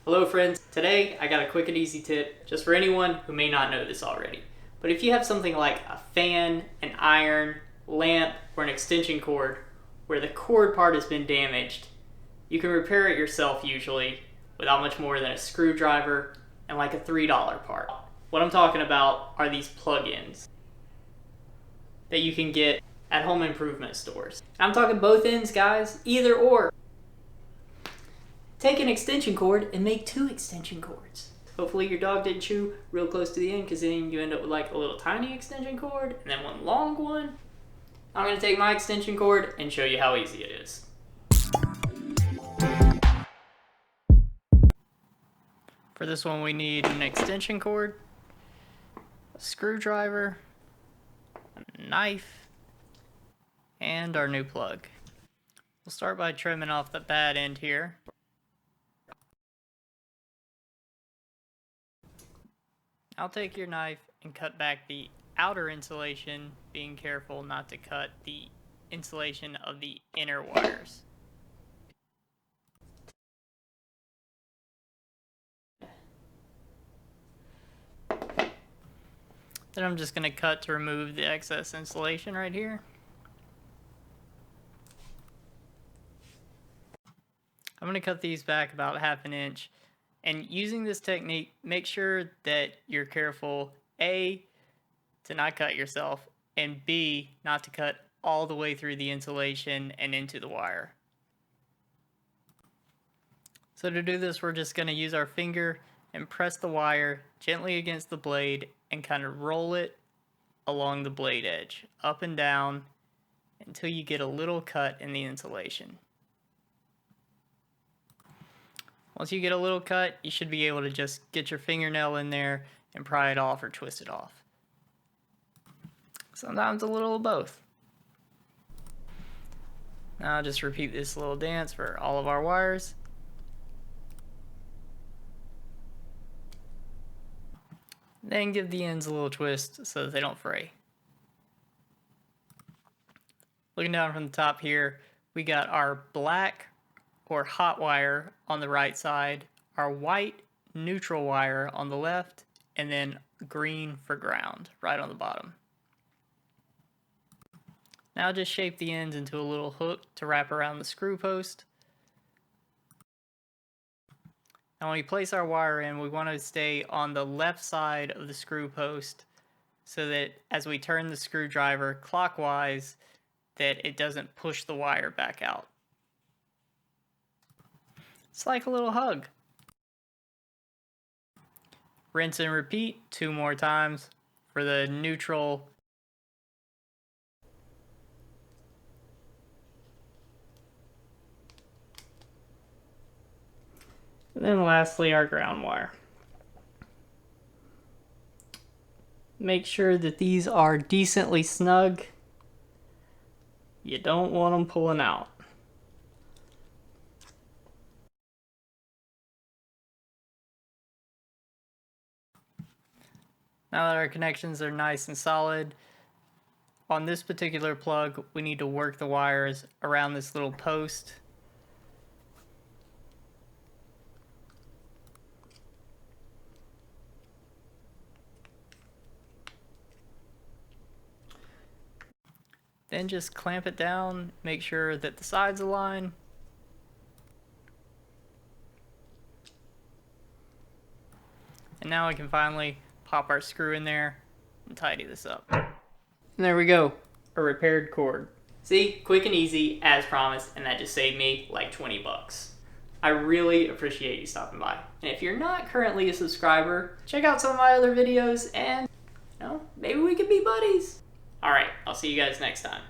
Hello friends, today I got a quick and easy tip just for anyone who may not know this already. But if you have something like a fan, an iron, lamp, or an extension cord where the cord part has been damaged, you can repair it yourself usually without much more than a screwdriver and like a $3 part. What I'm talking about are these plug-ins that you can get at home improvement stores. I'm talking both ends, guys, either or. Take an extension cord and make 2 extension cords. Hopefully your dog didn't chew real close to the end, because then you end up with like a little tiny extension cord and then one long one. I'm going to take my extension cord and show you how easy it is. For this one we need an extension cord, a screwdriver, a knife, and our new plug. We'll start by trimming off the bad end here. I'll take your knife and cut back the outer insulation, being careful not to cut the insulation of the inner wires. Then I'm just going to cut to remove the excess insulation right here. I'm going to cut these back about 1/2 inch. And using this technique, make sure that you're careful, A, to not cut yourself, and B, not to cut all the way through the insulation and into the wire. So to do this, we're just going to use our finger and press the wire gently against the blade and kind of roll it along the blade edge, up and down, until you get a little cut in the insulation. Once you get a little cut, you should be able to just get your fingernail in there and pry it off or twist it off. Sometimes a little of both. Now I'll just repeat this little dance for all of our wires. Then give the ends a little twist so that they don't fray. Looking down from the top here, we got our black or hot wire on the right side, our white neutral wire on the left, and then green for ground right on the bottom. Now just shape the ends into a little hook to wrap around the screw post. Now when we place our wire in, we want to stay on the left side of the screw post so that as we turn the screwdriver clockwise, that it doesn't push the wire back out. It's like a little hug. Rinse and repeat 2 more times for the neutral. And then lastly, our ground wire. Make sure that these are decently snug. You don't want them pulling out. Now that our connections are nice and solid, on this particular plug, we need to work the wires around this little post. Then just clamp it down, make sure that the sides align. And now we can finally pop our screw in there and tidy this up. And there we go, a repaired cord. See, quick and easy as promised, and that just saved me like 20 bucks. I really appreciate you stopping by. And if you're not currently a subscriber, check out some of my other videos and, maybe we could be buddies. All right, I'll see you guys next time.